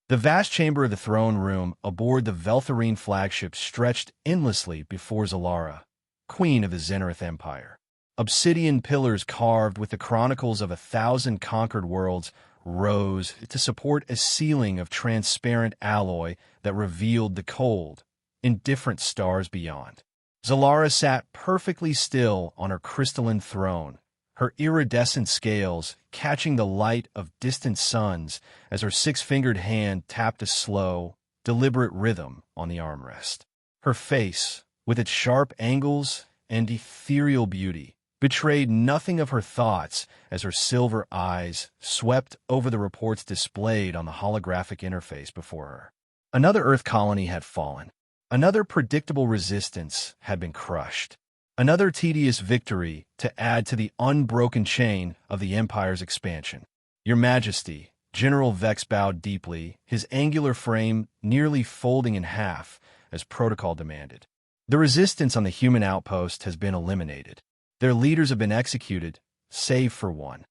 The vast chamber of the throne room aboard the Veltharine flagship stretched endlessly before Zalara, queen of the Zenareth Empire. Obsidian pillars carved with the chronicles of 1,000 conquered worlds rose to support a ceiling of transparent alloy that revealed the cold, indifferent stars beyond. Zalara sat perfectly still on her crystalline throne, her iridescent scales catching the light of distant suns as her six-fingered hand tapped a slow, deliberate rhythm on the armrest. Her face, with its sharp angles and ethereal beauty, betrayed nothing of her thoughts as her silver eyes swept over the reports displayed on the holographic interface before her. Another Earth colony had fallen. Another predictable resistance had been crushed. Another tedious victory to add to the unbroken chain of the Empire's expansion. Your Majesty, General Vex bowed deeply, his angular frame nearly folding in half as protocol demanded. The resistance on the human outpost has been eliminated. Their leaders have been executed, save for one.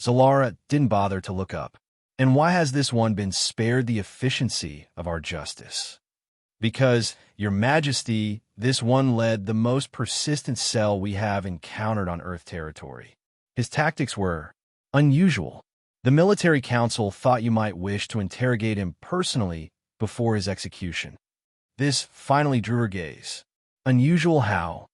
Zalara didn't bother to look up. And why has this one been spared the efficiency of our justice? Because, Your Majesty, this one led the most persistent cell we have encountered on Earth territory. His tactics were unusual. The military council thought you might wish to interrogate him personally before his execution. This finally drew her gaze. Unusual how?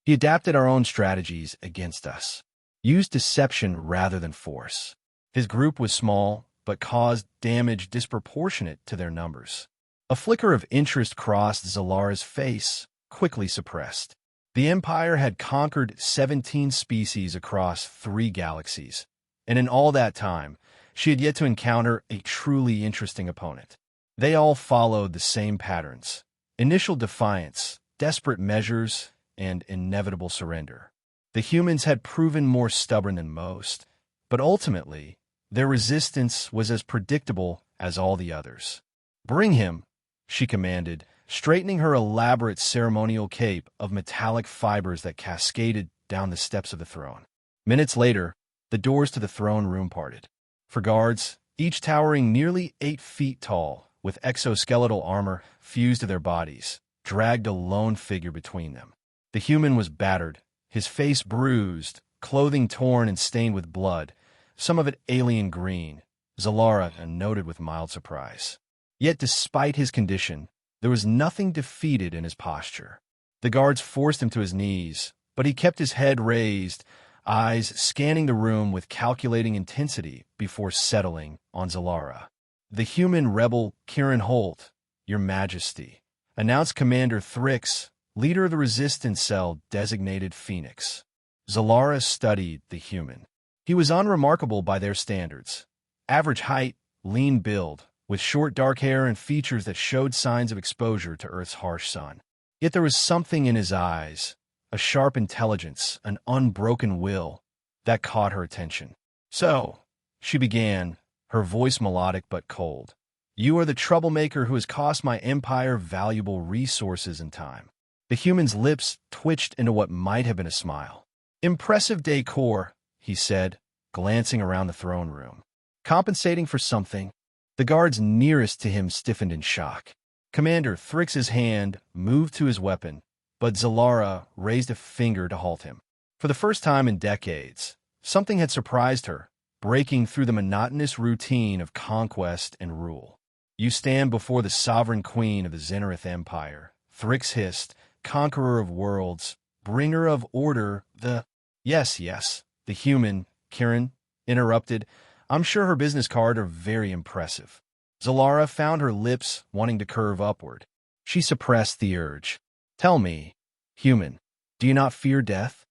He adapted our own strategies against us. Used deception rather than force. His group was small, but caused damage disproportionate to their numbers. A flicker of interest crossed Zalara's face, quickly suppressed. The Empire had conquered 17 species across 3 galaxies, and in all that time, she had yet to encounter a truly interesting opponent. They all followed the same patterns: initial defiance, desperate measures, and inevitable surrender. The humans had proven more stubborn than most, but ultimately, their resistance was as predictable as all the others. "Bring him," she commanded, straightening her elaborate ceremonial cape of metallic fibers that cascaded down the steps of the throne. Minutes later, the doors to the throne room parted. For guards, each towering nearly 8 feet tall, with exoskeletal armor fused to their bodies, dragged a lone figure between them. The human was battered, his face bruised, clothing torn and stained with blood, some of it alien green, Zalara noted with mild surprise. Yet despite his condition, there was nothing defeated in his posture. The guards forced him to his knees, but he kept his head raised, eyes scanning the room with calculating intensity before settling on Zalara. "The human rebel Kieran Holt, Your Majesty," announced Commander Thrix, leader of the resistance cell designated Phoenix. Zalara studied the human. He was unremarkable by their standards. Average height, lean build, with short dark hair and features that showed signs of exposure to Earth's harsh sun. Yet there was something in his eyes, a sharp intelligence, an unbroken will, that caught her attention. "So," she began, her voice melodic but cold, "you are the troublemaker who has cost my empire valuable resources and time." The human's lips twitched into what might have been a smile. "Impressive decor," he said, glancing around the throne room. "Compensating for something." The guards nearest to him stiffened in shock. Commander Thrix's hand moved to his weapon, but Zalara raised a finger to halt him. For the first time in decades, something had surprised her, breaking through the monotonous routine of conquest and rule. "You stand before the sovereign queen of the Zenareth Empire," Thrix hissed, "conqueror of worlds, bringer of order, the—" Yes, the human, Kieran interrupted. "I'm sure her business cards are very impressive." Zalara found her lips wanting to curve upward. She suppressed the urge. "Tell me, human, do you not fear death?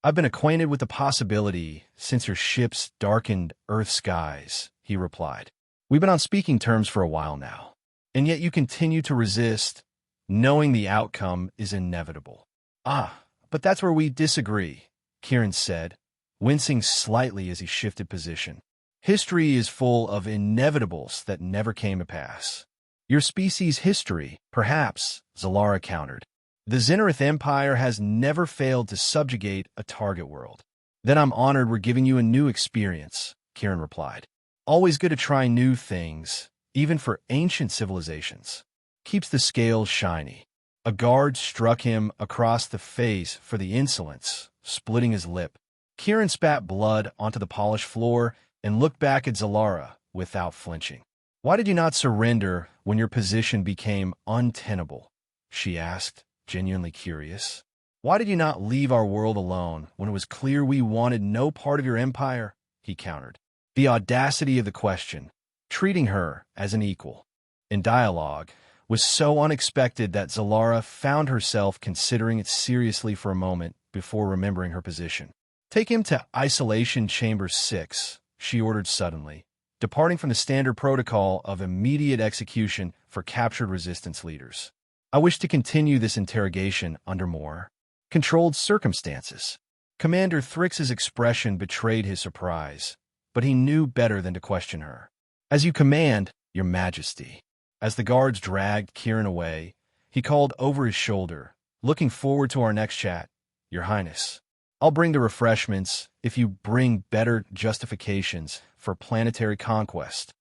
I've been acquainted with the possibility since your ships darkened Earth skies," he replied. "We've been on speaking terms for a while now, and yet you continue to resist, knowing the outcome is inevitable." "Ah, but that's where we disagree," Kieran said, wincing slightly as he shifted position. "History is full of inevitables that never came to pass." "Your species' history, perhaps," Zalara countered. "The Zenareth Empire has never failed to subjugate a target world." "Then I'm honored we're giving you a new experience," Kieran replied. "Always good to try new things, even for ancient civilizations. Keeps the scales shiny. A guard struck him across the face for the insolence, splitting his lip. Kieran spat blood onto the polished floor and looked back at Zalara without flinching. "Why did you not surrender when your position became untenable?" she asked, genuinely curious. "Why did you not leave our world alone when it was clear we wanted no part of your empire?" he countered. The audacity of the question, treating her as an equal in dialogue, was so unexpected that Zalara found herself considering it seriously for a moment before remembering her position. "Take him to Isolation Chamber 6, she ordered suddenly, departing from the standard protocol of immediate execution for captured resistance leaders. "I wish to continue this interrogation under more controlled circumstances." Commander Thrix's expression betrayed his surprise, but he knew better than to question her. "As you command, Your Majesty." As the guards dragged Kieran away, he called over his shoulder, "Looking forward to our next chat, Your Highness. I'll bring the refreshments if you bring better justifications for planetary conquest."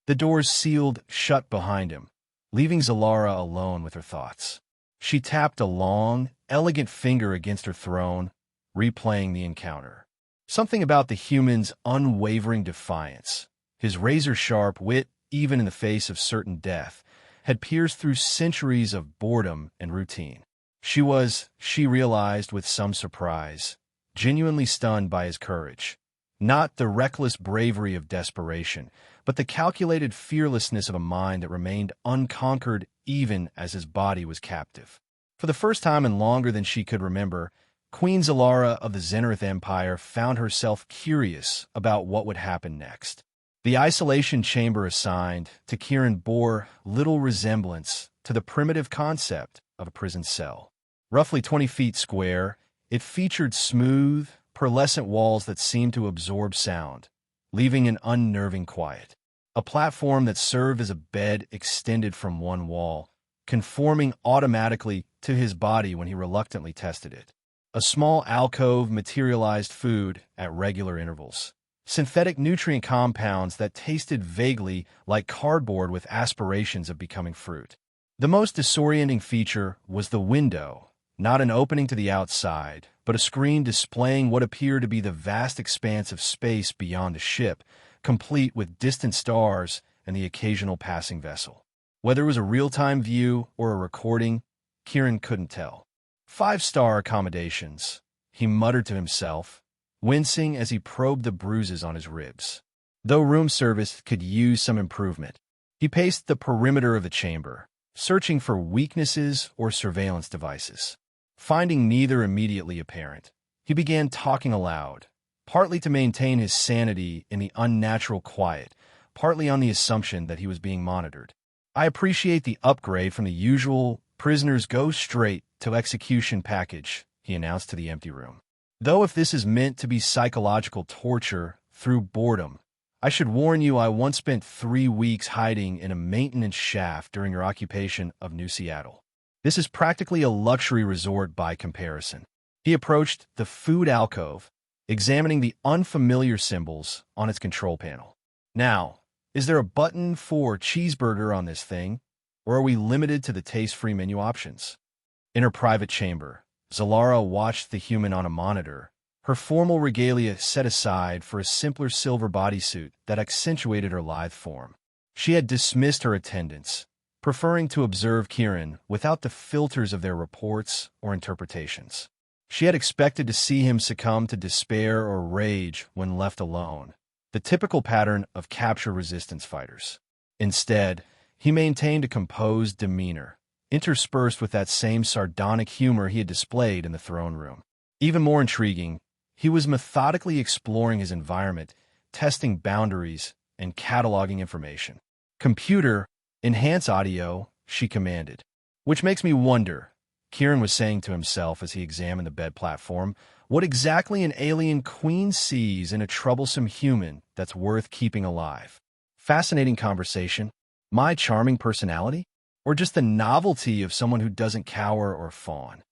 The doors sealed shut behind him, leaving Zalara alone with her thoughts. She tapped a long, elegant finger against her throne, replaying the encounter. Something about the human's unwavering defiance, his razor-sharp wit even in the face of certain death, had pierced through centuries of boredom and routine. She realized with some surprise, genuinely stunned by his courage. Not the reckless bravery of desperation, but the calculated fearlessness of a mind that remained unconquered even as his body was captive. For the first time in longer than she could remember, Queen Zalara of the Zenith Empire found herself curious about what would happen next. The isolation chamber assigned to Kieran bore little resemblance to the primitive concept of a prison cell. Roughly 20 feet square, it featured smooth, pearlescent walls that seemed to absorb sound, leaving an unnerving quiet. A platform that served as a bed extended from one wall, conforming automatically to his body when he reluctantly tested it. A small alcove materialized food at regular intervals. Synthetic nutrient compounds that tasted vaguely like cardboard with aspirations of becoming fruit. The most disorienting feature was the window, not an opening to the outside, but a screen displaying what appeared to be the vast expanse of space beyond the ship, complete with distant stars and the occasional passing vessel. Whether it was a real-time view or a recording, Kieran couldn't tell. 5-star accommodations, he muttered to himself, wincing as he probed the bruises on his ribs. Though room service could use some improvement, he paced the perimeter of the chamber, searching for weaknesses or surveillance devices. Finding neither immediately apparent, he began talking aloud, partly to maintain his sanity in the unnatural quiet, partly on the assumption that he was being monitored. "I appreciate the upgrade from the usual prisoners go straight to execution package," he announced to the empty room. "Though if this is meant to be psychological torture through boredom, I should warn you I once spent 3 weeks hiding in a maintenance shaft during your occupation of New Seattle. This is practically a luxury resort by comparison." He approached the food alcove, examining the unfamiliar symbols on its control panel. "Now, is there a button for cheeseburger on this thing, or are we limited to the taste-free menu options?" In her private chamber, Zalara watched the human on a monitor, her formal regalia set aside for a simpler silver bodysuit that accentuated her lithe form. She had dismissed her attendants, preferring to observe Kieran without the filters of their reports or interpretations. She had expected to see him succumb to despair or rage when left alone, the typical pattern of capture resistance fighters. Instead, he maintained a composed demeanor, interspersed with that same sardonic humor he had displayed in the throne room. Even more intriguing, he was methodically exploring his environment, testing boundaries, and cataloging information. "Computer, enhance audio," she commanded. "Which makes me wonder," Kieran was saying to himself as he examined the bed platform, "what exactly an alien queen sees in a troublesome human that's worth keeping alive. Fascinating conversation, my charming personality, or just the novelty of someone who doesn't cower or fawn?"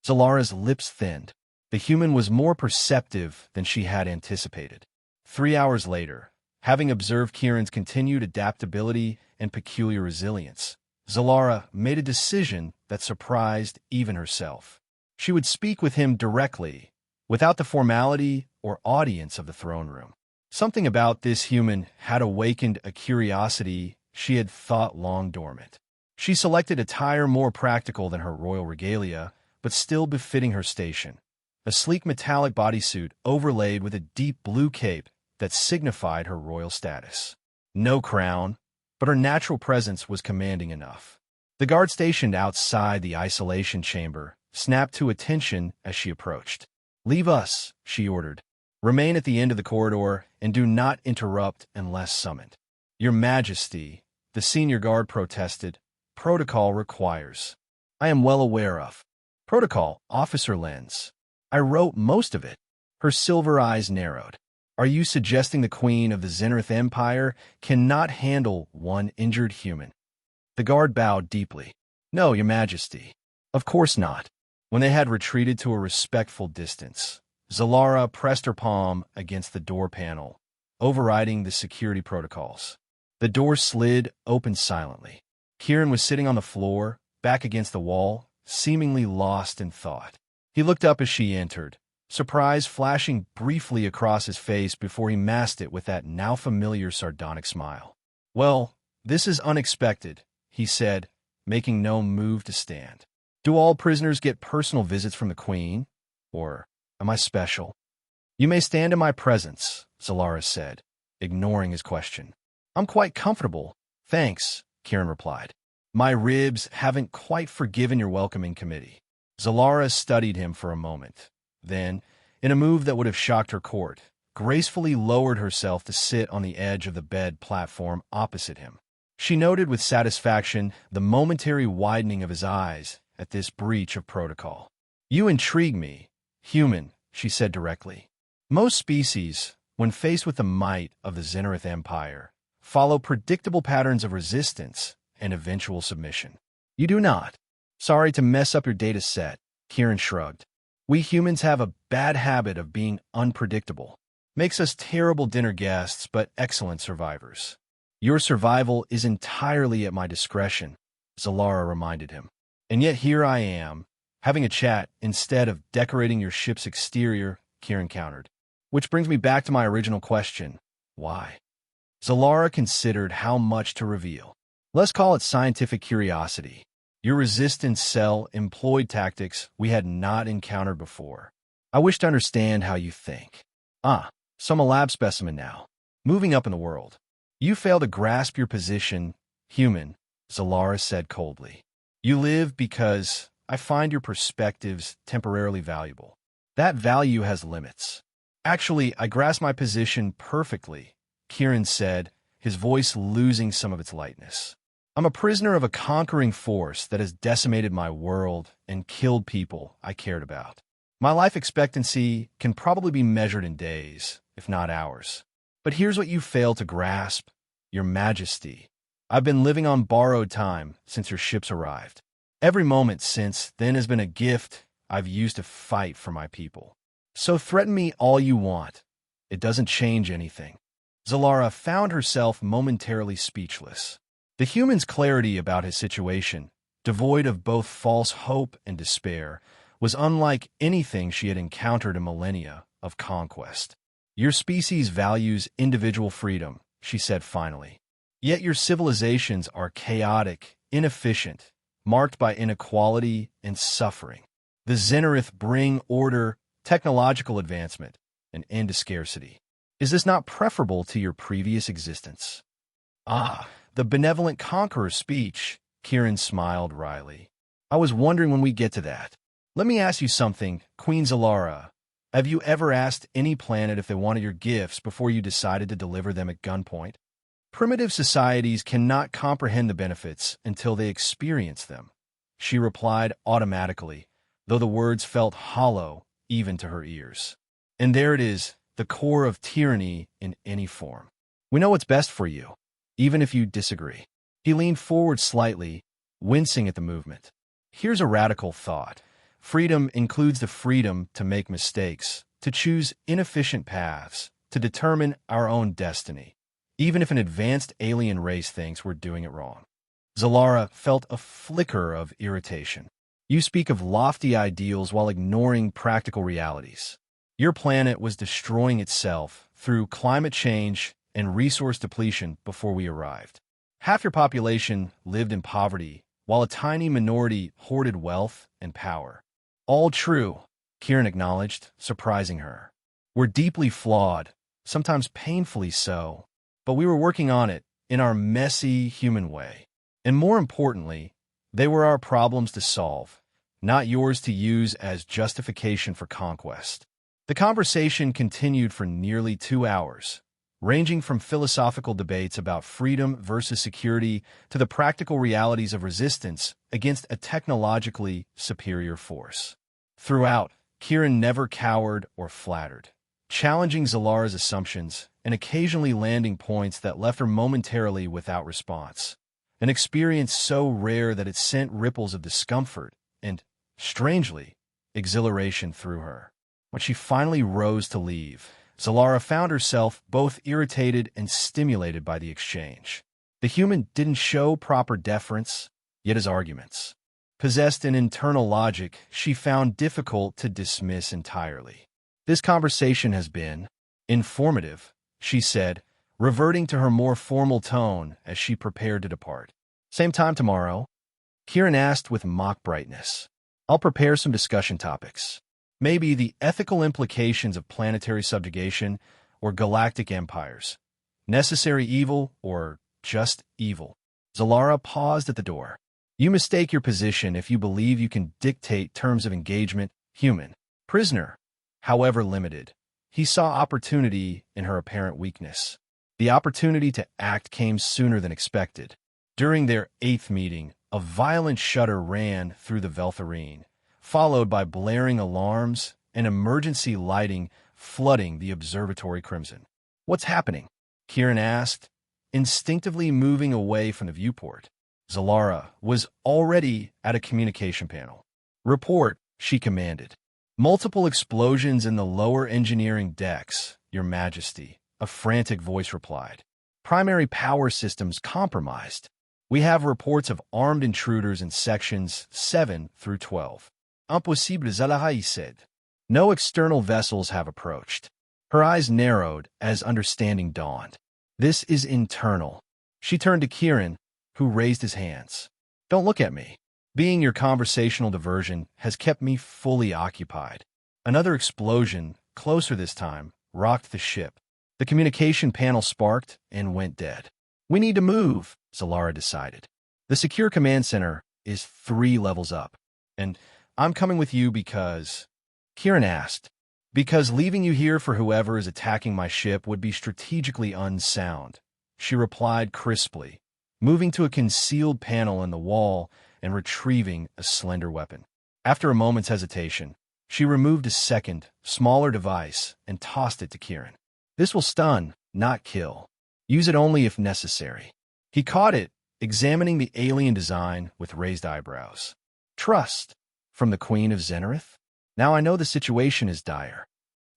Zalara's lips thinned. The human was more perceptive than she had anticipated. 3 hours later, Having observed Kieran's continued adaptability and peculiar resilience, Zalara made a decision that surprised even herself. She would speak with him directly, without the formality or audience of the throne room. Something about this human had awakened a curiosity she had thought long dormant. She selected attire more practical than her royal regalia, but still befitting her station. A sleek metallic bodysuit overlaid with a deep blue cape that signified her royal status. No crown, but her natural presence was commanding enough. The guard stationed outside the isolation chamber snapped to attention as she approached. "Leave us," she ordered. "Remain at the end of the corridor and do not interrupt unless summoned." "Your Majesty," the senior guard protested, "protocol requires." "I am well aware of protocol, Officer Lenz. I wrote most of it." Her silver eyes narrowed. "Are you suggesting the Queen of the Zenith Empire cannot handle one injured human?" The guard bowed deeply. "No, Your Majesty. Of course not." When they had retreated to a respectful distance, Zalara pressed her palm against the door panel, overriding the security protocols. The door slid open silently. Kieran was sitting on the floor, back against the wall, seemingly lost in thought. He looked up as she entered, surprise flashing briefly across his face before he masked it with that now familiar sardonic smile. "Well, this is unexpected," he said, making no move to stand. "Do all prisoners get personal visits from the Queen? Or am I special?" "You may stand in my presence," Zalara said, ignoring his question. "I'm quite comfortable, thanks," Kieran replied. "My ribs haven't quite forgiven your welcoming committee." Zalara studied him for a moment. Then, in a move that would have shocked her court, gracefully lowered herself to sit on the edge of the bed platform opposite him. She noted with satisfaction the momentary widening of his eyes at this breach of protocol. "You intrigue me, human," she said directly. "Most species, when faced with the might of the Zenith Empire, follow predictable patterns of resistance and eventual submission. You do not. Sorry to mess up your data set," Kieran shrugged. "We humans have a bad habit of being unpredictable. Makes us terrible dinner guests, but excellent survivors." "Your survival is entirely at my discretion," Zalara reminded him. "And yet here I am, having a chat instead of decorating your ship's exterior," Kieran countered. "Which brings me back to my original question. Why?" Zalara considered how much to reveal. "Let's call it scientific curiosity. Your resistance cell employed tactics we had not encountered before. I wish to understand how you think." So I'm a lab specimen now, moving up in the world." "You fail to grasp your position, human," Zalara said coldly. "You live because I find your perspectives temporarily valuable. That value has limits." "Actually, I grasp my position perfectly," Kieran said, his voice losing some of its lightness. "I'm a prisoner of a conquering force that has decimated my world and killed people I cared about. My life expectancy can probably be measured in days, if not hours. But here's what you fail to grasp, Your Majesty. I've been living on borrowed time since your ships arrived. Every moment since then has been a gift I've used to fight for my people. So threaten me all you want. It doesn't change anything." Zalara found herself momentarily speechless. The human's clarity about his situation, devoid of both false hope and despair, was unlike anything she had encountered in millennia of conquest. "Your species values individual freedom," she said finally. "Yet your civilizations are chaotic, inefficient, marked by inequality and suffering. The Zenith bring order, technological advancement, and end to scarcity. Is this not preferable to your previous existence?" The benevolent conqueror speech, Kieran smiled wryly. "I was wondering when we get to that. Let me ask you something, Queen Zalara. Have you ever asked any planet if they wanted your gifts before you decided to deliver them at gunpoint? Primitive societies cannot comprehend the benefits until they experience them," she replied automatically, though the words felt hollow even to her ears. "And there it is, the core of tyranny in any form. We know what's best for you, even if you disagree." He leaned forward slightly, wincing at the movement. "Here's a radical thought. Freedom includes the freedom to make mistakes, to choose inefficient paths, to determine our own destiny. even if an advanced alien race thinks we're doing it wrong. Zalara felt a flicker of irritation. You speak of lofty ideals while ignoring practical realities. Your planet was destroying itself through climate change and resource depletion before we arrived. Half your population lived in poverty, while a tiny minority hoarded wealth and power. All true, Kieran acknowledged, surprising her. We're deeply flawed, sometimes painfully so, but we were working on it in our messy human way. And more importantly, they were our problems to solve, not yours to use as justification for conquest. The conversation continued for nearly 2 hours, ranging from philosophical debates about freedom versus security to the practical realities of resistance against a technologically superior force. Throughout, Kieran never cowered or flattered, challenging Zalara's assumptions and occasionally landing points that left her momentarily without response, an experience so rare that it sent ripples of discomfort and, strangely, exhilaration through her. When she finally rose to leave, Zalara found herself both irritated and stimulated by the exchange. The human didn't show proper deference, yet his arguments, possessed an internal logic she found difficult to dismiss entirely. This conversation has been informative, she said, reverting to her more formal tone as she prepared to depart. Same time tomorrow? Kieran asked with mock brightness. I'll prepare some discussion topics. Maybe the ethical implications of planetary subjugation or galactic empires. Necessary evil or just evil. Zalara paused at the door. You mistake your position if you believe you can dictate terms of engagement, human. Prisoner, however limited. He saw opportunity in her apparent weakness. The opportunity to act came sooner than expected. During their 8th meeting, a violent shudder ran through the Veltharine, followed by blaring alarms and emergency lighting flooding the observatory crimson. What's happening? Kieran asked, instinctively moving away from the viewport. Zalara was already at a communication panel. Report, she commanded. Multiple explosions in the lower engineering decks, Your Majesty, a frantic voice replied. Primary power systems compromised. We have reports of armed intruders in sections 7 through 12. Impossible, Zalara said. No external vessels have approached. Her eyes narrowed as understanding dawned. This is internal. She turned to Kieran, who raised his hands. Don't look at me. Being your conversational diversion has kept me fully occupied. Another explosion, closer this time, rocked the ship. The communication panel sparked and went dead. We need to move, Zalara decided. The secure command center is 3 levels up. And I'm coming with you because... Kieran asked. Because leaving you here for whoever is attacking my ship would be strategically unsound, she replied crisply, moving to a concealed panel in the wall and retrieving a slender weapon. After a moment's hesitation, she removed a second, smaller device and tossed it to Kieran. This will stun, not kill. Use it only if necessary. He caught it, examining the alien design with raised eyebrows. Trust, from the Queen of Zenareth? Now I know the situation is dire.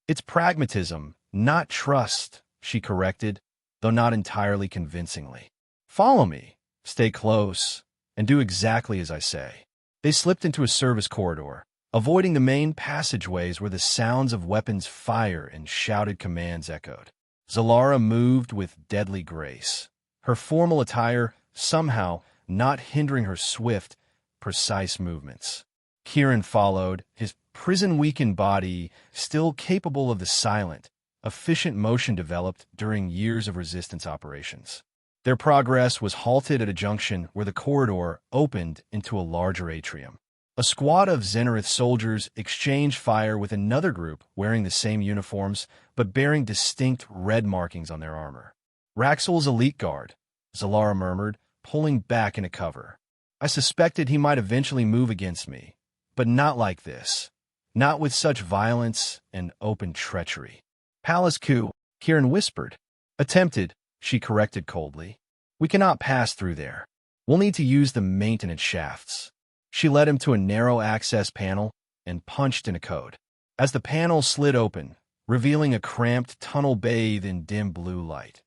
It's pragmatism, not trust, she corrected, though not entirely convincingly. Follow me, stay close, and do exactly as I say. They slipped into a service corridor, avoiding the main passageways where the sounds of weapons fire and shouted commands echoed. Zalara moved with deadly grace, her formal attire somehow not hindering her swift, precise movements. Kieran followed, his prison-weakened body still capable of the silent, efficient motion developed during years of resistance operations. Their progress was halted at a junction where the corridor opened into a larger atrium. A squad of Zenareth soldiers exchanged fire with another group wearing the same uniforms but bearing distinct red markings on their armor. Raxel's elite guard, Zalara murmured, pulling back into cover. I suspected he might eventually move against me, but not like this. Not with such violence and open treachery. Palace coup, Kieran whispered. Attempted, she corrected coldly. We cannot pass through there. We'll need to use the maintenance shafts. She led him to a narrow access panel and punched in a code. As the panel slid open, revealing a cramped tunnel bathed in dim blue light,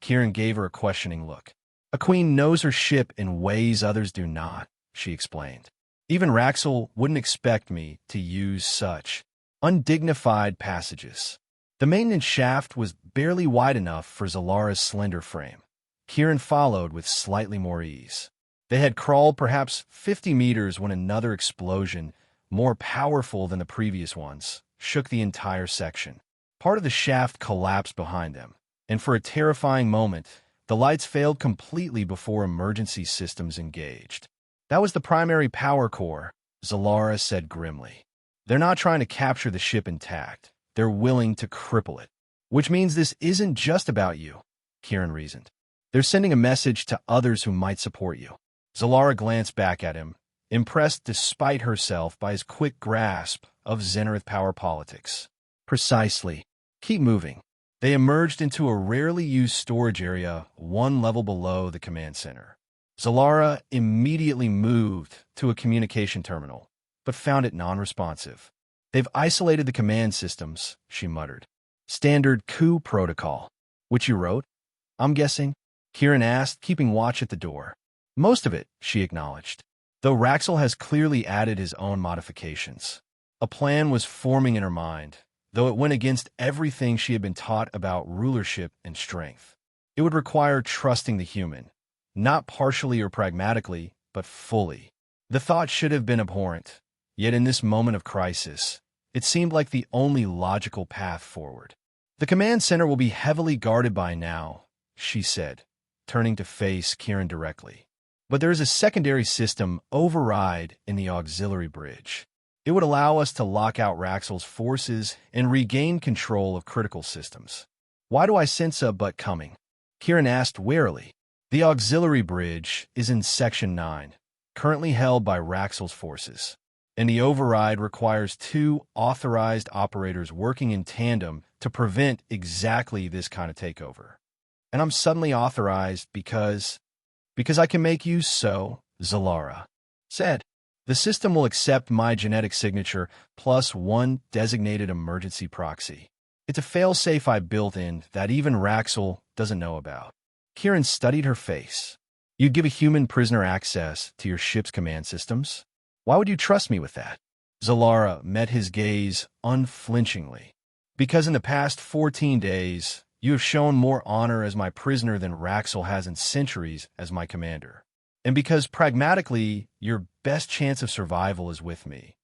Kieran gave her a questioning look. A queen knows her ship in ways others do not, she explained. Even Raxel wouldn't expect me to use such undignified passages. The maintenance shaft was barely wide enough for Zalara's slender frame. Kieran followed with slightly more ease. They had crawled perhaps 50 meters when another explosion, more powerful than the previous ones, shook the entire section. Part of the shaft collapsed behind them, and for a terrifying moment, the lights failed completely before emergency systems engaged. That was the primary power core, Zalara said grimly. They're not trying to capture the ship intact. They're willing to cripple it. Which means this isn't just about you, Kieran reasoned. They're sending a message to others who might support you. Zalara glanced back at him, impressed despite herself by his quick grasp of Zenith power politics. Precisely. Keep moving. They emerged into a rarely used storage area one level below the command center. Zalara immediately moved to a communication terminal, but found it non-responsive. They've isolated the command systems, she muttered. Standard coup protocol. Which you wrote? I'm guessing? Kieran asked, keeping watch at the door. Most of it, she acknowledged, though Raxel has clearly added his own modifications. A plan was forming in her mind, though it went against everything she had been taught about rulership and strength. It would require trusting the human, not partially or pragmatically, but fully. The thought should have been abhorrent, yet in this moment of crisis, it seemed like the only logical path forward. The command center will be heavily guarded by now, she said, turning to face Kieran directly. But there is a secondary system override in the auxiliary bridge. It would allow us to lock out Raxel's forces and regain control of critical systems. Why do I sense a but coming? Kieran asked warily. The auxiliary bridge is in Section 9, currently held by Raxel's forces, and the override requires 2 authorized operators working in tandem to prevent exactly this kind of takeover. And I'm suddenly authorized because I can make use so, Zalara said. The system will accept my genetic signature plus 1 designated emergency proxy. It's a fail-safe I built in that even Raxel doesn't know about. Kieran studied her face. You'd give a human prisoner access to your ship's command systems? Why would you trust me with that? Zalara met his gaze unflinchingly. Because in the past 14 days, you have shown more honor as my prisoner than Raxel has in centuries as my commander. And because pragmatically, your best chance of survival is with me,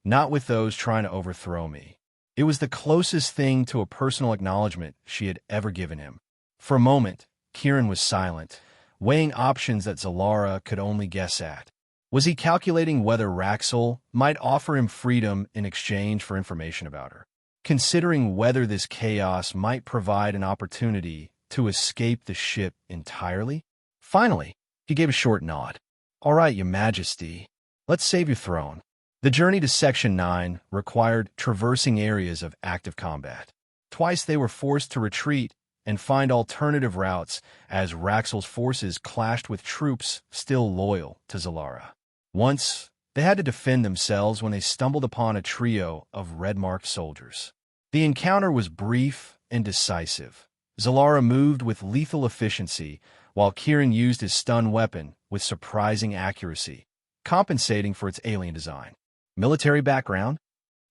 not with those trying to overthrow me. It was the closest thing to a personal acknowledgement she had ever given him. For a moment, Kieran was silent, weighing options that Zalara could only guess at. Was he calculating whether Raxel might offer him freedom in exchange for information about her? Considering whether this chaos might provide an opportunity to escape the ship entirely? Finally, he gave a short nod. All right, Your Majesty. Let's save your throne. The journey to Section 9 required traversing areas of active combat. Twice they were forced to retreat and find alternative routes as Raxel's forces clashed with troops still loyal to Zalara. Once, they had to defend themselves when they stumbled upon a trio of red-marked soldiers. The encounter was brief and decisive. Zalara moved with lethal efficiency, while Kieran used his stun weapon with surprising accuracy, compensating for its alien design. Military background?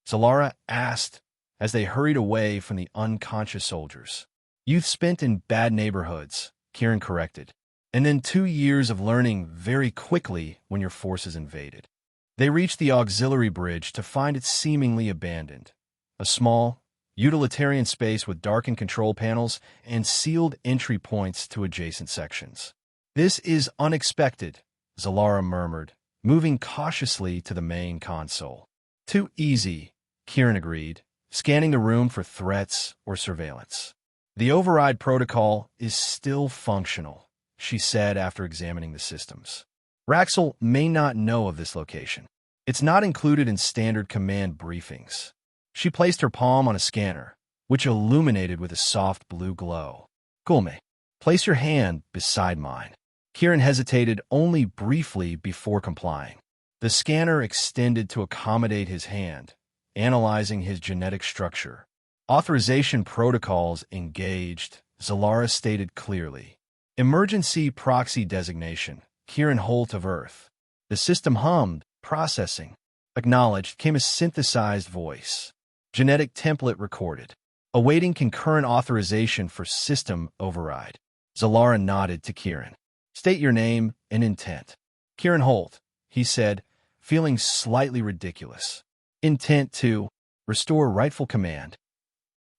Zalara asked as they hurried away from the unconscious soldiers. Youth spent in bad neighborhoods, Kieran corrected, and then 2 years of learning very quickly when your forces invaded. They reached the auxiliary bridge to find it seemingly abandoned. A small, utilitarian space with darkened control panels and sealed entry points to adjacent sections. This is unexpected, Zalara murmured, moving cautiously to the main console. Too easy, Kieran agreed, scanning the room for threats or surveillance. The override protocol is still functional, she said after examining the systems. Raxel may not know of this location. It's not included in standard command briefings. She placed her palm on a scanner, which illuminated with a soft blue glow. Gulme, place your hand beside mine. Kieran hesitated only briefly before complying. The scanner extended to accommodate his hand, analyzing his genetic structure. Authorization protocols engaged, Zalara stated clearly. Emergency proxy designation, Kieran Holt of Earth. The system hummed, processing. Acknowledged came a synthesized voice. Genetic template recorded. Awaiting concurrent authorization for system override. Zalara nodded to Kieran. State your name and intent. Kieran Holt, he said, feeling slightly ridiculous. Intent to restore rightful command.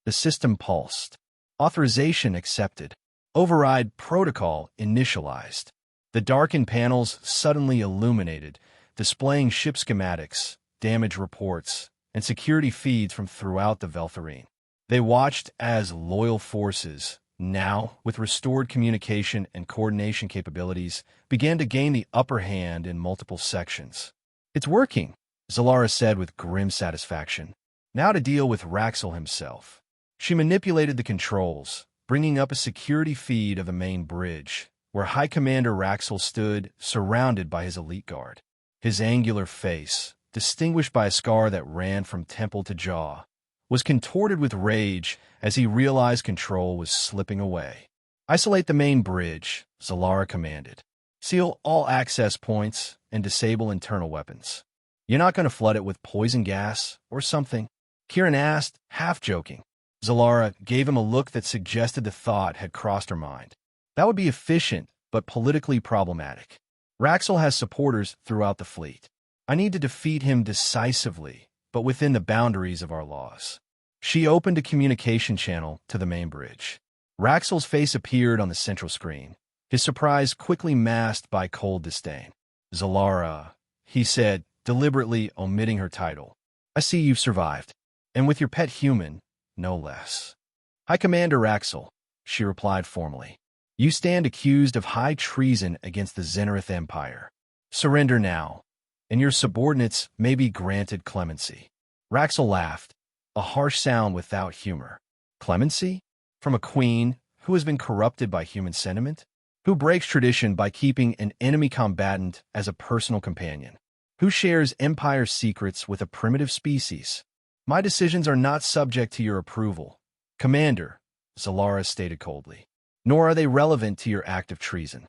The system pulsed. Authorization accepted. Override protocol initialized. The darkened panels suddenly illuminated, displaying ship schematics, damage reports, and security feeds from throughout the Veltharine. They watched as loyal forces, now with restored communication and coordination capabilities, began to gain the upper hand in multiple sections. It's working, Zalara said with grim satisfaction. Now to deal with Raxel himself. She manipulated the controls, bringing up a security feed of the main bridge, where High Commander Raxel stood, surrounded by his elite guard. His angular face, distinguished by a scar that ran from temple to jaw, was contorted with rage as he realized control was slipping away. Isolate the main bridge, Zalara commanded. Seal all access points and disable internal weapons. You're not going to flood it with poison gas or something? Kieran asked, half joking. Zalara gave him a look that suggested the thought had crossed her mind. That would be efficient, but politically problematic. Raxel has supporters throughout the fleet. I need to defeat him decisively, but within the boundaries of our laws. She opened a communication channel to the main bridge. Raxel's face appeared on the central screen, his surprise quickly masked by cold disdain. Zalara, he said, deliberately omitting her title. I see you've survived, and with your pet human, no less. High Commander Raxel, she replied formally. You stand accused of high treason against the Zenareth Empire. Surrender now, and your subordinates may be granted clemency. Raxel laughed, a harsh sound without humor. Clemency? From a queen who has been corrupted by human sentiment? Who breaks tradition by keeping an enemy combatant as a personal companion? Who shares empire secrets with a primitive species? My decisions are not subject to your approval, Commander, Zalara stated coldly. Nor are they relevant to your act of treason.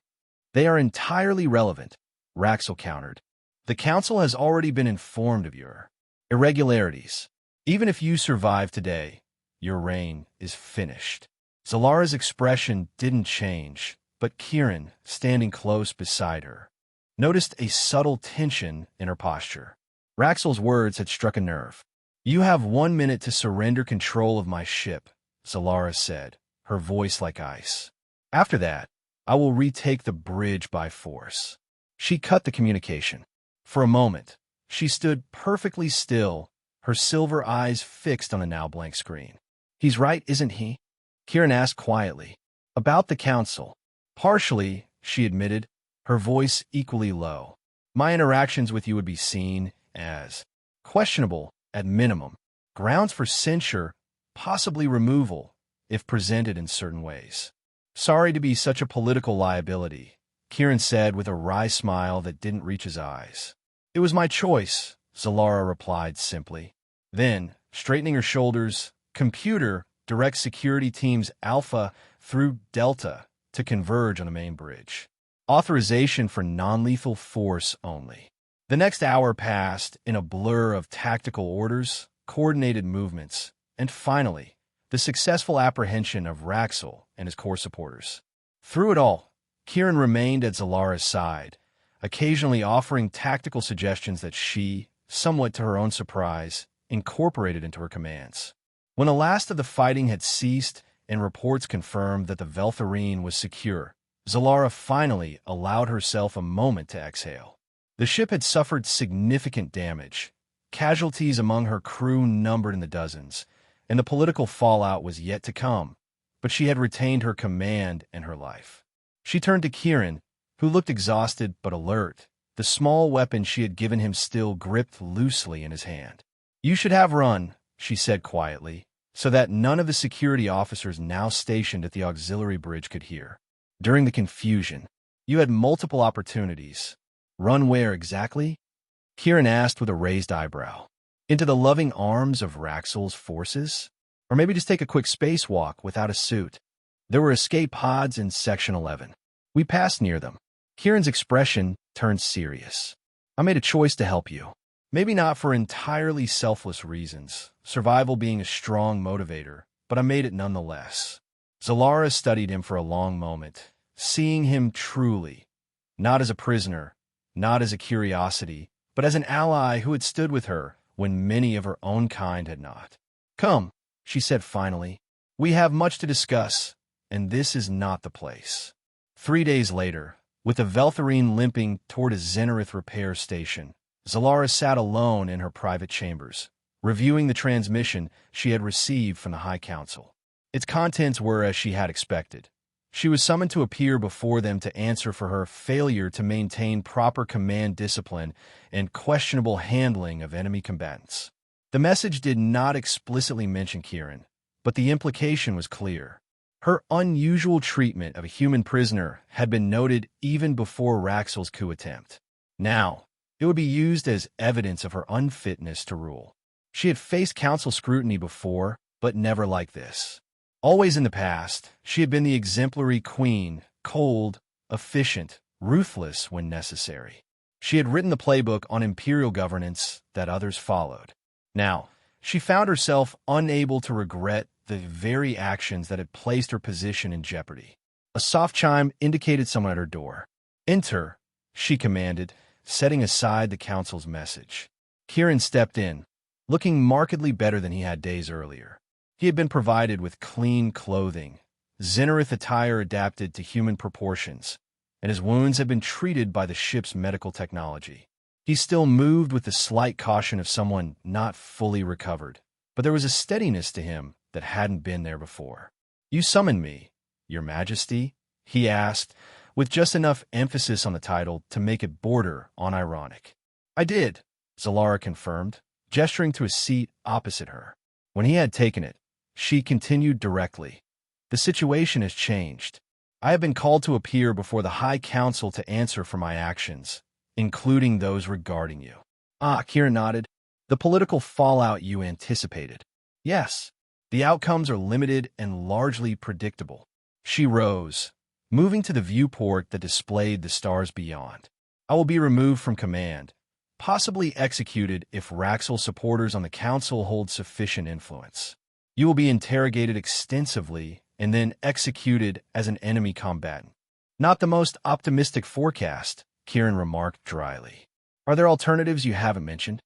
They are entirely relevant, Raxel countered. The Council has already been informed of your irregularities. Even if you survive today, your reign is finished. Zalara's expression didn't change, but Kieran, standing close beside her, noticed a subtle tension in her posture. Raxel's words had struck a nerve. You have 1 minute to surrender control of my ship, Zalara said, her voice like ice. After that, I will retake the bridge by force. She cut the communication. For a moment, she stood perfectly still, her silver eyes fixed on the now blank screen. He's right, isn't he? Kieran asked quietly. About the Council. Partially, she admitted, her voice equally low. My interactions with you would be seen as questionable at minimum, grounds for censure, possibly removal, if presented in certain ways. Sorry to be such a political liability, Kieran said with a wry smile that didn't reach his eyes. It was my choice, Zalara replied simply. Then, straightening her shoulders, computer directs security teams Alpha through Delta to converge on the main bridge. Authorization for non-lethal force only. The next hour passed in a blur of tactical orders, coordinated movements, and finally, the successful apprehension of Raxel and his core supporters. Through it all, Kieran remained at Zalara's side, occasionally offering tactical suggestions that she, somewhat to her own surprise, incorporated into her commands. When the last of the fighting had ceased and reports confirmed that the Veltharine was secure, Zalara finally allowed herself a moment to exhale. The ship had suffered significant damage. Casualties among her crew numbered in the dozens, and the political fallout was yet to come, but she had retained her command and her life. She turned to Kieran, who looked exhausted but alert, the small weapon she had given him still gripped loosely in his hand. You should have run, she said quietly, so that none of the security officers now stationed at the auxiliary bridge could hear. During the confusion, you had multiple opportunities. Run where exactly? Kieran asked with a raised eyebrow. Into the loving arms of Raxel's forces? Or maybe just take a quick spacewalk without a suit? There were escape pods in Section 11. We passed near them. Kieran's expression turned serious. I made a choice to help you. Maybe not for entirely selfless reasons, survival being a strong motivator, but I made it nonetheless. Zalara studied him for a long moment, seeing him truly, not as a prisoner, not as a curiosity, but as an ally who had stood with her when many of her own kind had not. Come, she said finally. We have much to discuss, and this is not the place. 3 days later, with the Veltharine limping toward a Xenarith repair station, Zalara sat alone in her private chambers, reviewing the transmission she had received from the High Council. Its contents were as she had expected. She was summoned to appear before them to answer for her failure to maintain proper command discipline and questionable handling of enemy combatants. The message did not explicitly mention Kieran, but the implication was clear. Her unusual treatment of a human prisoner had been noted even before Raxel's coup attempt. Now, it would be used as evidence of her unfitness to rule. She had faced council scrutiny before, but never like this. Always in the past, she had been the exemplary queen, cold, efficient, ruthless when necessary. She had written the playbook on imperial governance that others followed. Now, she found herself unable to regret the very actions that had placed her position in jeopardy. A soft chime indicated someone at her door. "Enter," she commanded, setting aside the council's message. Kieran stepped in, looking markedly better than he had days earlier. He had been provided with clean clothing, Xenarith attire adapted to human proportions, and his wounds had been treated by the ship's medical technology. He still moved with the slight caution of someone not fully recovered, but there was a steadiness to him that hadn't been there before. "You summoned me, Your Majesty?" he asked, with just enough emphasis on the title to make it border on ironic. "I did," Zalara confirmed, gesturing to a seat opposite her. When he had taken it, she continued directly. "The situation has changed. I have been called to appear before the High Council to answer for my actions, including those regarding you." "Ah," Kieran nodded. "The political fallout you anticipated." "Yes. The outcomes are limited and largely predictable." She rose, moving to the viewport that displayed the stars beyond. "I will be removed from command, possibly executed if Raxel supporters on the council hold sufficient influence. You will be interrogated extensively and then executed as an enemy combatant." "Not the most optimistic forecast," Kieran remarked dryly. "Are there alternatives you haven't mentioned?"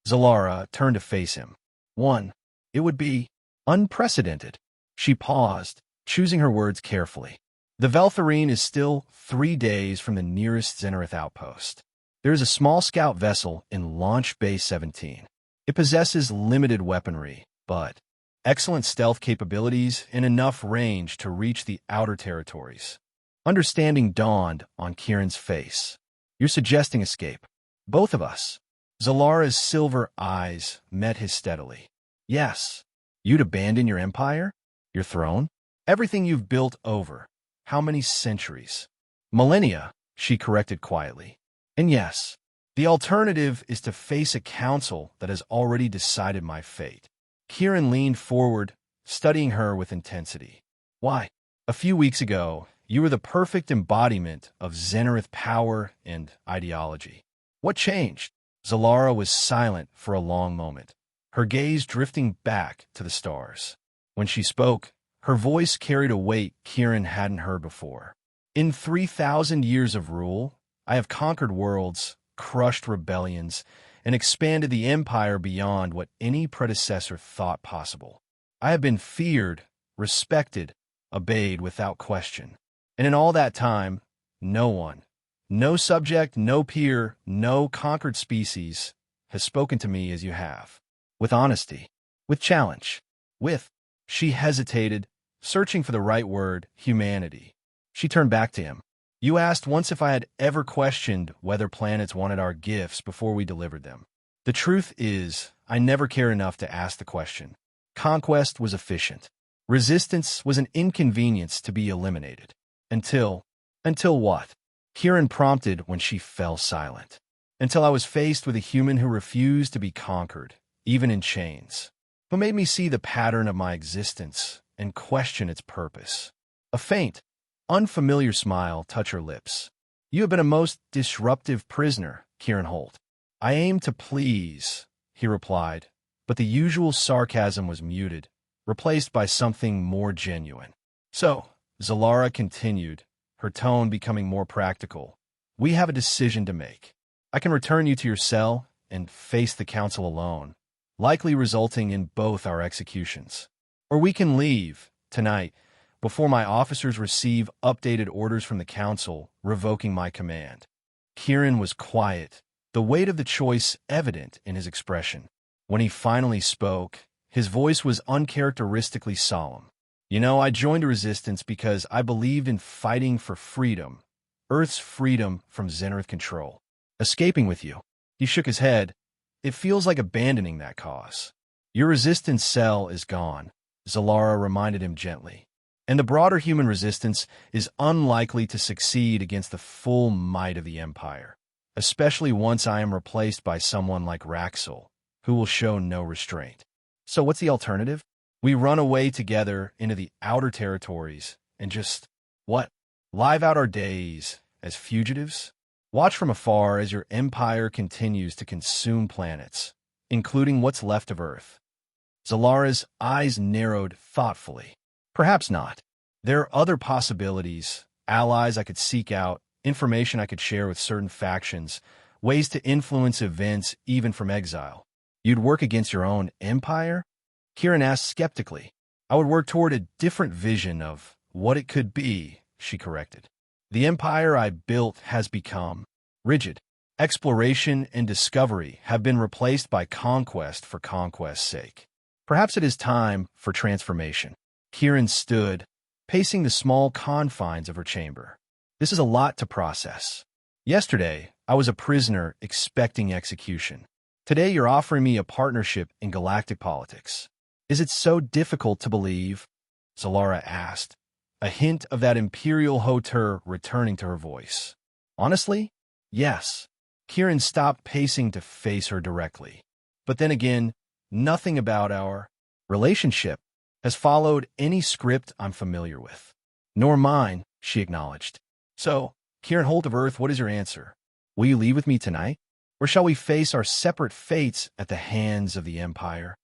Zalara turned to face him. "One, it would be unprecedented." She paused, choosing her words carefully. "The Veltharine is still 3 days from the nearest Xenarith outpost. There is a small scout vessel in Launch Bay 17. It possesses limited weaponry, but excellent stealth capabilities and enough range to reach the outer territories." Understanding dawned on Kieran's face. "You're suggesting escape?" "Both of us." Zalara's silver eyes met his steadily. "Yes. You'd abandon your empire? Your throne? Everything you've built over how many centuries?" "Millennia," she corrected quietly. "And yes, the alternative is to face a council that has already decided my fate." Kieran leaned forward, studying her with intensity. "Why? A few weeks ago, you were the perfect embodiment of Xenarith power and ideology. What changed?" Zalara was silent for a long moment, her gaze drifting back to the stars. When she spoke, her voice carried a weight Kieran hadn't heard before. "In 3,000 years of rule, I have conquered worlds, crushed rebellions, and expanded the empire beyond what any predecessor thought possible. I have been feared, respected, obeyed without question. And in all that time, no one, no subject, no peer, no conquered species, has spoken to me as you have. With honesty, with challenge, with—" She hesitated, searching for the right word, humanity. She turned back to him. "You asked once if I had ever questioned whether planets wanted our gifts before we delivered them. The truth is, I never cared enough to ask the question. Conquest was efficient. Resistance was an inconvenience to be eliminated. Until what?" Kieran prompted when she fell silent. "Until I was faced with a human who refused to be conquered, even in chains. Who made me see the pattern of my existence and question its purpose. A faint, unfamiliar smile touched her lips. "You have been a most disruptive prisoner, Kieran Holt." "I aim to please," he replied, but the usual sarcasm was muted, replaced by something more genuine. "So," Zalara continued, her tone becoming more practical, "we have a decision to make. I can return you to your cell and face the council alone, likely resulting in both our executions. Or we can leave, tonight, before my officers receive updated orders from the council revoking my command." Kieran was quiet, the weight of the choice evident in his expression. When he finally spoke, his voice was uncharacteristically solemn. "You know, I joined the resistance because I believed in fighting for freedom, Earth's freedom from Zenith control. Escaping with you." He shook his head. "It feels like abandoning that cause." "Your resistance cell is gone," Zalara reminded him gently. "And the broader human resistance is unlikely to succeed against the full might of the Empire, especially once I am replaced by someone like Raxel, who will show no restraint. So what's the alternative? We run away together into the outer territories and just, what, live out our days as fugitives? Watch from afar as your empire continues to consume planets, including what's left of Earth." Zalara's eyes narrowed thoughtfully. "Perhaps not. There are other possibilities, allies I could seek out, information I could share with certain factions, ways to influence events even from exile." "You'd work against your own empire?" Kieran asked skeptically. "I would work toward a different vision of what it could be," she corrected. "The empire I built has become rigid. Exploration and discovery have been replaced by conquest for conquest's sake. Perhaps it is time for transformation." Kieran stood, pacing the small confines of her chamber. "This is a lot to process. Yesterday, I was a prisoner expecting execution. Today, you're offering me a partnership in galactic politics. Is it so difficult to believe?" Zalara asked, a hint of that imperial hauteur returning to her voice. "Honestly, yes." Kieran stopped pacing to face her directly. "But then again, nothing about our relationship has followed any script I'm familiar with." "Nor mine," she acknowledged. "So, Kieran Holt of Earth, what is your answer? Will you leave with me tonight? Or shall we face our separate fates at the hands of the Empire?"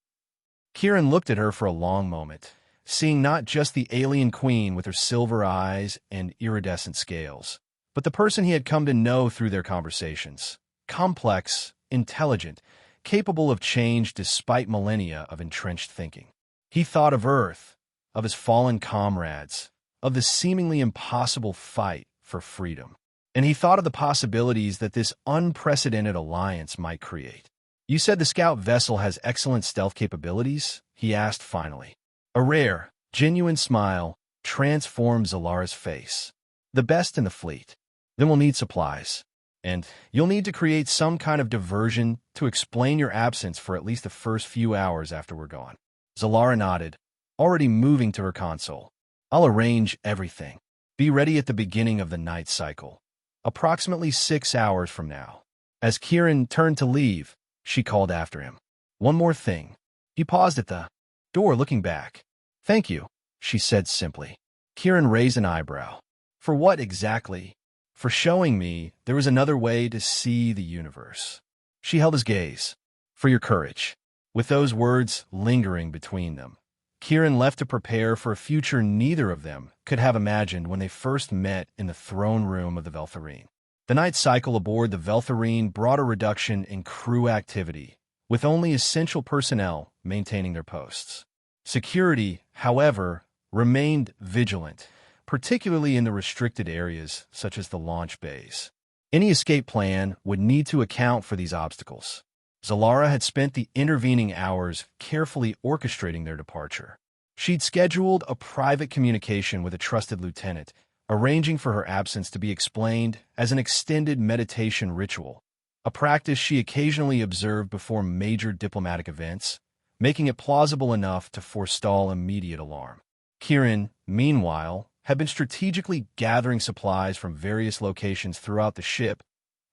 Kieran looked at her for a long moment, seeing not just the alien queen with her silver eyes and iridescent scales, but the person he had come to know through their conversations. Complex, intelligent, capable of change despite millennia of entrenched thinking. He thought of Earth, of his fallen comrades, of the seemingly impossible fight for freedom. And he thought of the possibilities that this unprecedented alliance might create. "You said the scout vessel has excellent stealth capabilities?" he asked finally. A rare, genuine smile transformed Zalara's face. "The best in the fleet. Then we'll need supplies. And you'll need to create some kind of diversion to explain your absence for at least the first few hours after we're gone." Zalara nodded, already moving to her console. "I'll arrange everything. Be ready at the beginning of the night cycle, approximately 6 hours from now." As Kieran turned to leave, she called after him. "One more thing." He paused at the door, looking back. "Thank you," she said simply. Kieran raised an eyebrow. "For what exactly?" "For showing me there was another way to see the universe." She held his gaze. "For your courage." With those words lingering between them, Kieran left to prepare for a future neither of them could have imagined when they first met in the throne room of the Veltharine. The night cycle aboard the Veltharine brought a reduction in crew activity, with only essential personnel maintaining their posts. Security, however, remained vigilant, particularly in the restricted areas such as the launch bays. Any escape plan would need to account for these obstacles. Zalara had spent the intervening hours carefully orchestrating their departure. She'd scheduled a private communication with a trusted lieutenant, arranging for her absence to be explained as an extended meditation ritual, a practice she occasionally observed before major diplomatic events, making it plausible enough to forestall immediate alarm. Kieran, meanwhile, had been strategically gathering supplies from various locations throughout the ship,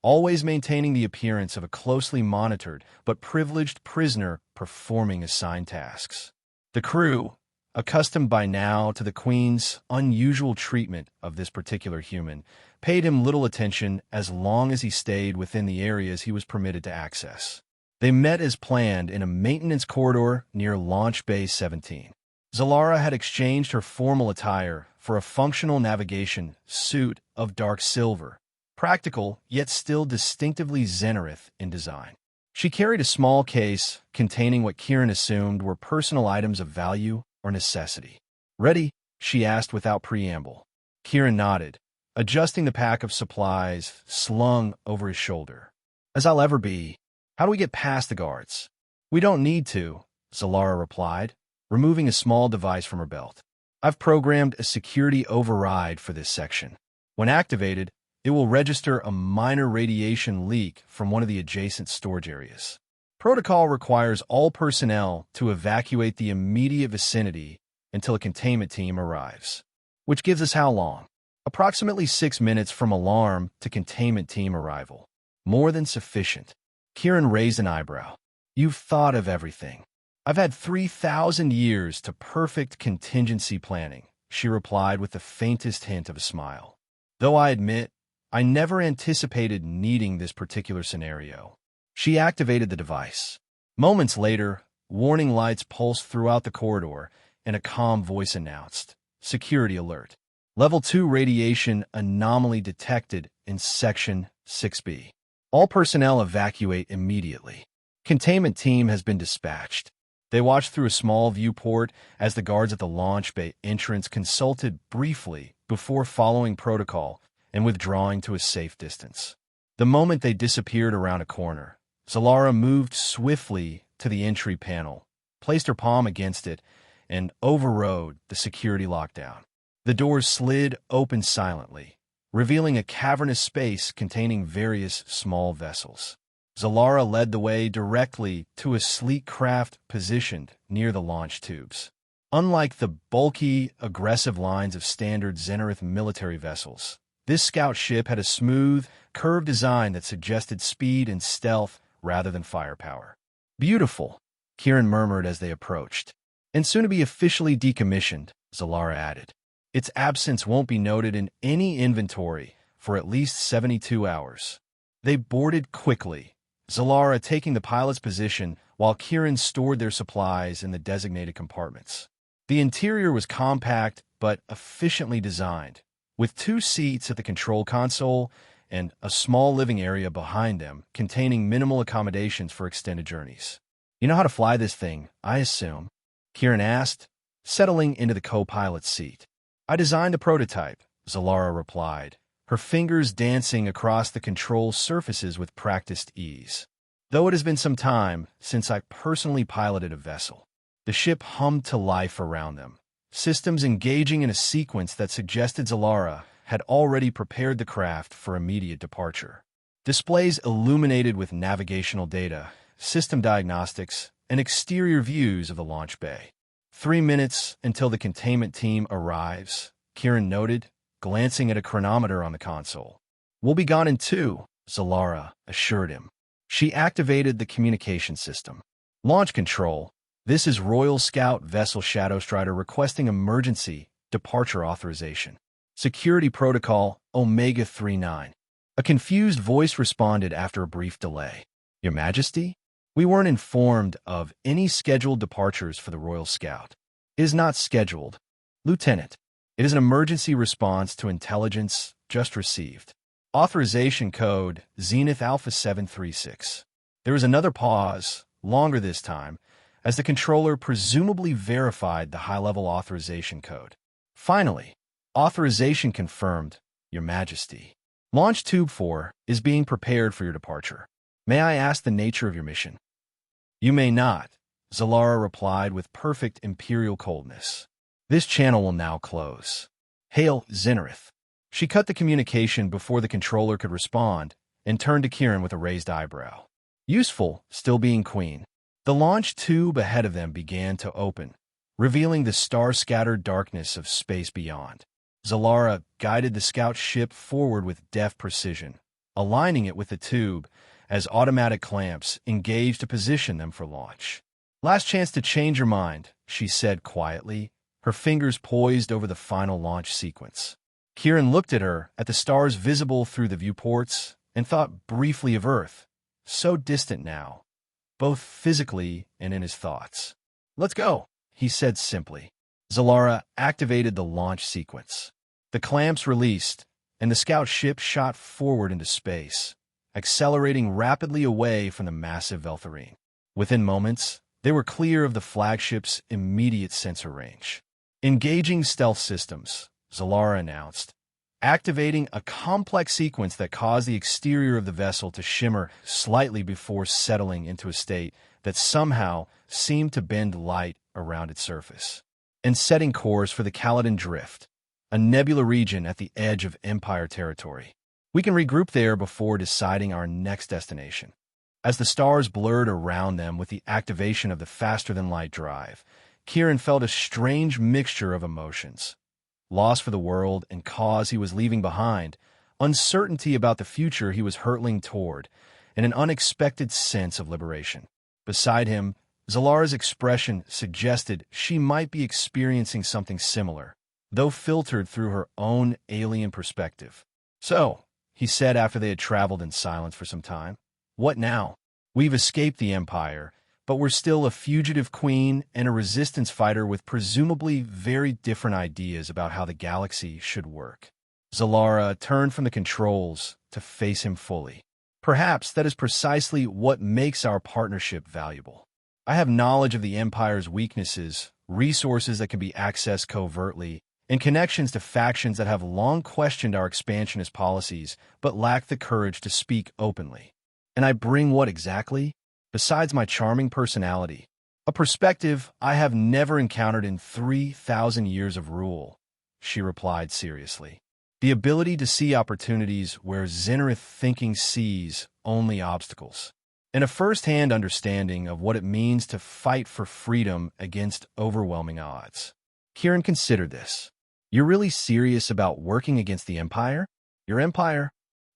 always maintaining the appearance of a closely monitored but privileged prisoner performing assigned tasks. The crew, accustomed by now to the Queen's unusual treatment of this particular human, paid him little attention as long as he stayed within the areas he was permitted to access. They met as planned in a maintenance corridor near Launch Bay 17. Zalara had exchanged her formal attire for a functional navigation suit of dark silver, practical yet still distinctively Zenith in design. She carried a small case containing what Kieran assumed were personal items of value or necessity. "Ready?" she asked without preamble. Kieran nodded, adjusting the pack of supplies slung over his shoulder. "As I'll ever be. How do we get past the guards?" "We don't need to," Zalara replied, removing a small device from her belt. "I've programmed a security override for this section. When activated, it will register a minor radiation leak from one of the adjacent storage areas. Protocol requires all personnel to evacuate the immediate vicinity until a containment team arrives. Which gives us how long? Approximately 6 minutes from alarm to containment team arrival. More than sufficient." Kieran raised an eyebrow. "You've thought of everything." "I've had 3,000 years to perfect contingency planning," she replied with the faintest hint of a smile. "Though I admit, I never anticipated needing this particular scenario." She activated the device. Moments later, warning lights pulsed throughout the corridor, and a calm voice announced, "Security alert. Level 2 radiation anomaly detected in Section 6B. All personnel evacuate immediately. Containment team has been dispatched." They watched through a small viewport as the guards at the launch bay entrance consulted briefly before following protocol and withdrawing to a safe distance. The moment they disappeared around a corner, Zalara moved swiftly to the entry panel, placed her palm against it, and overrode the security lockdown. The doors slid open silently, revealing a cavernous space containing various small vessels. Zalara led the way directly to a sleek craft positioned near the launch tubes. Unlike the bulky, aggressive lines of standard Zenith military vessels, this scout ship had a smooth, curved design that suggested speed and stealth rather than firepower. "Beautiful," Kieran murmured as they approached. "And soon to be officially decommissioned," Zalara added. "Its absence won't be noted in any inventory for at least 72 hours. They boarded quickly, Zalara taking the pilot's position while Kieran stored their supplies in the designated compartments. The interior was compact but efficiently designed, with 2 seats at the control console and a small living area behind them containing minimal accommodations for extended journeys. "You know how to fly this thing, I assume?" Kieran asked, settling into the co-pilot's seat. "I designed the prototype," Zalara replied, her fingers dancing across the control surfaces with practiced ease. "Though it has been some time since I personally piloted a vessel." The ship hummed to life around them, systems engaging in a sequence that suggested Zalara had already prepared the craft for immediate departure. Displays illuminated with navigational data, system diagnostics, and exterior views of the launch bay. 3 minutes until the containment team arrives, Kieran noted, glancing at a chronometer on the console. "We'll be gone in 2, Zalara assured him. She activated the communication system. "Launch control. This is Royal Scout Vessel Shadowstrider requesting emergency departure authorization. Security Protocol Omega 39. A confused voice responded after a brief delay. "Your Majesty? We weren't informed of any scheduled departures for the Royal Scout." "It is not scheduled, Lieutenant. It is an emergency response to intelligence just received. Authorization code Zenith Alpha 736. There was another pause, longer this time, as the controller presumably verified the high-level authorization code. Finally, authorization confirmed, Your Majesty. Launch Tube 4 is being prepared for your departure. May I ask the nature of your mission?" "You may not," Zalara replied with perfect imperial coldness. "This channel will now close. Hail, Zenith." She cut the communication before the controller could respond and turned to Kieran with a raised eyebrow. Useful, still being queen. The launch tube ahead of them began to open, revealing the star-scattered darkness of space beyond. Zalara guided the scout ship forward with deft precision, aligning it with the tube as automatic clamps engaged to position them for launch. "Last chance to change your mind," she said quietly, her fingers poised over the final launch sequence. Kieran looked at her, at the stars visible through the viewports, and thought briefly of Earth, so distant now, both physically and in his thoughts. "Let's go," he said simply. Zalara activated the launch sequence. The clamps released, and the scout ship shot forward into space, accelerating rapidly away from the massive Veltharine. Within moments, they were clear of the flagship's immediate sensor range. "Engaging stealth systems," Zalara announced, activating a complex sequence that caused the exterior of the vessel to shimmer slightly before settling into a state that somehow seemed to bend light around its surface. And setting course for the Caladan Drift, a nebula region at the edge of Empire territory. "We can regroup there before deciding our next destination." As the stars blurred around them with the activation of the faster-than-light drive, Kieran felt a strange mixture of emotions. Loss for the world and cause he was leaving behind, uncertainty about the future he was hurtling toward, and an unexpected sense of liberation. Beside him, Zalara's expression suggested she might be experiencing something similar, though filtered through her own alien perspective. "So," he said after they had traveled in silence for some time, "what now? We've escaped the Empire, but we're still a fugitive queen and a resistance fighter with presumably very different ideas about how the galaxy should work." Zalara turned from the controls to face him fully. "Perhaps that is precisely what makes our partnership valuable. I have knowledge of the Empire's weaknesses, resources that can be accessed covertly, and connections to factions that have long questioned our expansionist policies but lack the courage to speak openly. And I bring what exactly? Besides my charming personality, a perspective I have never encountered in 3,000 years of rule," she replied seriously. "The ability to see opportunities where Zenareth thinking sees only obstacles. And a first-hand understanding of what it means to fight for freedom against overwhelming odds." Kieran considered this. "You're really serious about working against the Empire? Your Empire?"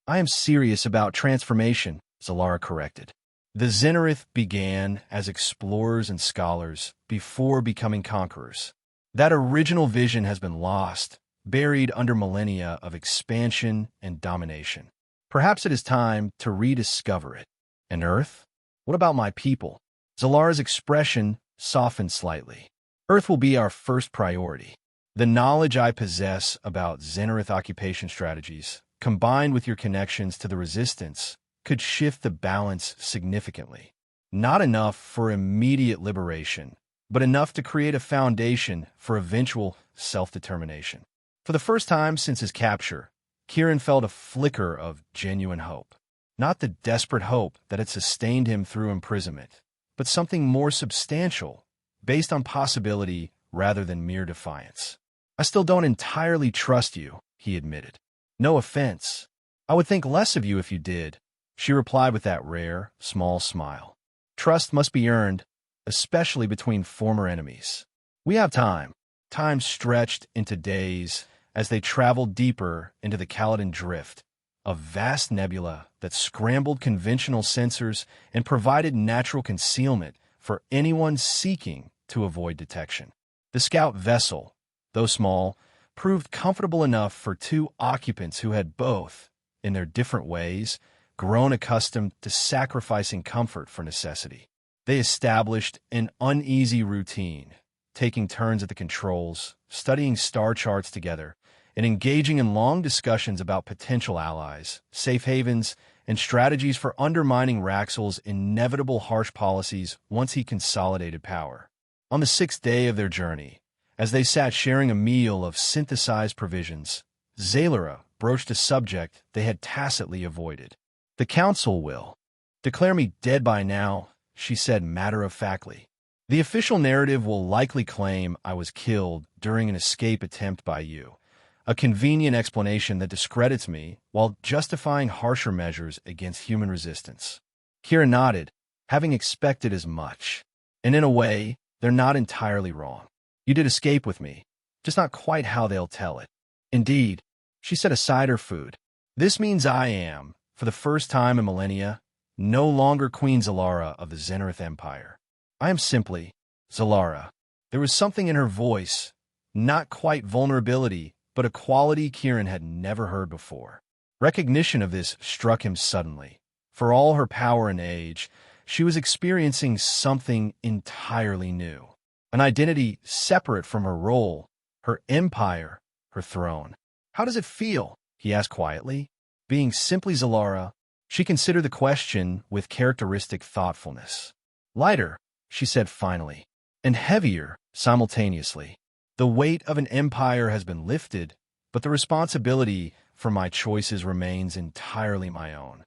"I am serious about transformation," Zalara corrected. "The Zenareth began as explorers and scholars before becoming conquerors. That original vision has been lost, buried under millennia of expansion and domination. Perhaps it is time to rediscover it. And Earth? What about my people?" Zalara's expression softened slightly. "Earth will be our first priority. The knowledge I possess about Zenareth occupation strategies, combined with your connections to the Resistance, could shift the balance significantly. Not enough for immediate liberation, but enough to create a foundation for eventual self-determination." For the first time since his capture, Kieran felt a flicker of genuine hope. Not the desperate hope that had sustained him through imprisonment, but something more substantial, based on possibility rather than mere defiance. "I still don't entirely trust you," he admitted. "No offense. I would think less of you if you did," she replied with that rare, small smile. "Trust must be earned, especially between former enemies. We have time." Time stretched into days as they traveled deeper into the Caladan Drift, a vast nebula that scrambled conventional sensors and provided natural concealment for anyone seeking to avoid detection. The scout vessel, though small, proved comfortable enough for two occupants who had both, in their different ways, grown accustomed to sacrificing comfort for necessity. They established an uneasy routine, taking turns at the controls, studying star charts together, and engaging in long discussions about potential allies, safe havens, and strategies for undermining Raxel's inevitable harsh policies once he consolidated power. On the 6th day of their journey, as they sat sharing a meal of synthesized provisions, Zalara broached a subject they had tacitly avoided. "The Council will declare me dead by now," she said matter-of-factly. "The official narrative will likely claim I was killed during an escape attempt by you, a convenient explanation that discredits me while justifying harsher measures against human resistance." Kira nodded, having expected as much. "And in a way, they're not entirely wrong. You did escape with me, just not quite how they'll tell it." "Indeed," she set aside her food. "This means I am, for the first time in millennia, no longer Queen Zalara of the Zenareth Empire. I am simply Zalara." There was something in her voice, Not quite vulnerability, but a quality Kieran had never heard before. Recognition of this struck him suddenly. For all her power and age, she was experiencing something entirely new. An identity separate from her role, her empire, her throne. "How does it feel?" he asked quietly. Being simply Zalara, she considered the question with characteristic thoughtfulness. "Lighter," she said finally, "and heavier simultaneously. The weight of an empire has been lifted, but the responsibility for my choices remains entirely my own."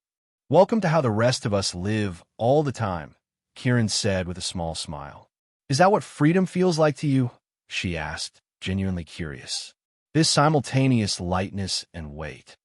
"Welcome to how the rest of us live all the time," Kieran said with a small smile. "Is that what freedom feels like to you?" she asked, genuinely curious. This simultaneous lightness and weight.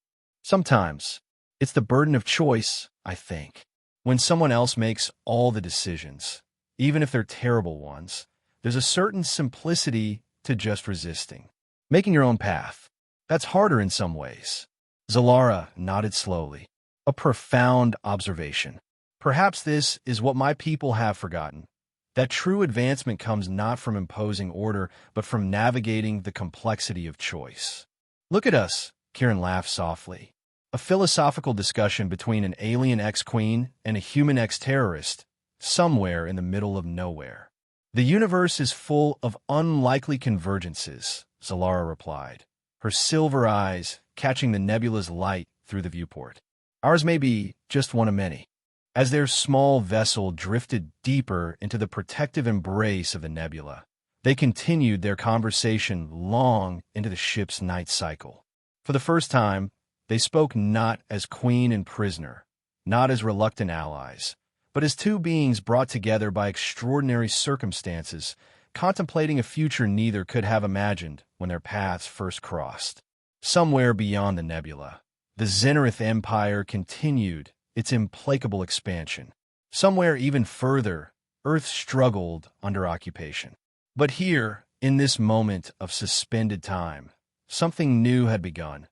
"Sometimes. It's the burden of choice, I think. When someone else makes all the decisions, even if they're terrible ones, there's a certain simplicity to just resisting. Making your own path. That's harder in some ways." Zalara nodded slowly. A profound observation. "Perhaps this is what my people have forgotten. That true advancement comes not from imposing order, but from navigating the complexity of choice." "Look at us," Kieran laughed softly. "A philosophical discussion between an alien ex-queen and a human ex-terrorist, somewhere in the middle of nowhere." "The universe is full of unlikely convergences," Zalara replied, her silver eyes catching the nebula's light through the viewport. "Ours may be just one of many." As their small vessel drifted deeper into the protective embrace of the nebula, they continued their conversation long into the ship's night cycle. For the first time, they spoke not as queen and prisoner, not as reluctant allies, but as two beings brought together by extraordinary circumstances, contemplating a future neither could have imagined when their paths first crossed. Somewhere beyond the nebula, the Zenareth Empire continued its implacable expansion. Somewhere even further, Earth struggled under occupation. But here, in this moment of suspended time, something new had begun.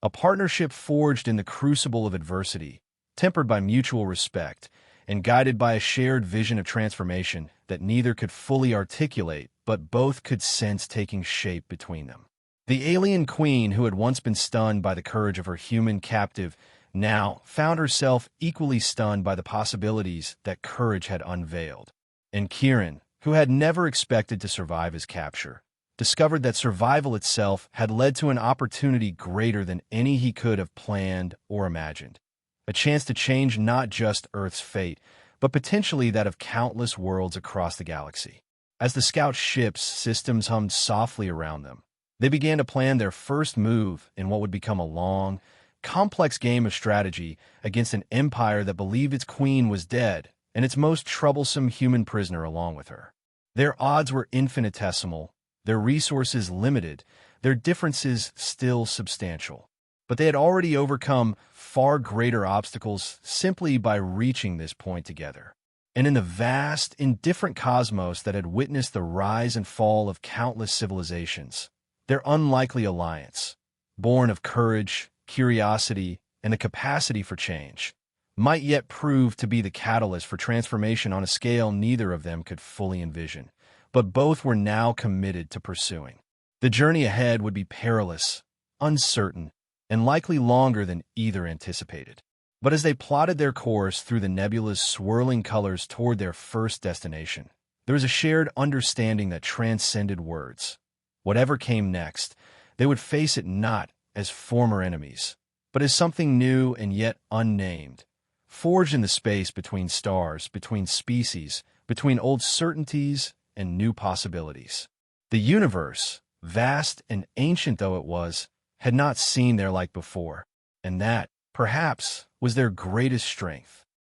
A partnership forged in the crucible of adversity, tempered by mutual respect, and guided by a shared vision of transformation that neither could fully articulate, but both could sense taking shape between them. The alien queen, who had once been stunned by the courage of her human captive, now found herself equally stunned by the possibilities that courage had unveiled. And Kieran, who had never expected to survive his capture, discovered that survival itself had led to an opportunity greater than any he could have planned or imagined. A chance to change not just Earth's fate, but potentially that of countless worlds across the galaxy. As the scout ship's systems hummed softly around them, they began to plan their first move in what would become a long, complex game of strategy against an empire that believed its queen was dead and its most troublesome human prisoner along with her. Their odds were infinitesimal, their resources limited, their differences still substantial. But they had already overcome far greater obstacles simply by reaching this point together. And in the vast, indifferent cosmos that had witnessed the rise and fall of countless civilizations, their unlikely alliance, born of courage, curiosity, and the capacity for change, might yet prove to be the catalyst for transformation on a scale neither of them could fully envision, but both were now committed to pursuing. The journey ahead would be perilous, uncertain, and likely longer than either anticipated. But as they plotted their course through the nebula's swirling colors toward their first destination, there was a shared understanding that transcended words. Whatever came next, they would face it not as former enemies, but as something new and yet unnamed, forged in the space between stars, between species, between old certainties and new possibilities. The universe, vast and ancient though it was, had not seen their like before, and that, perhaps, was their greatest strength.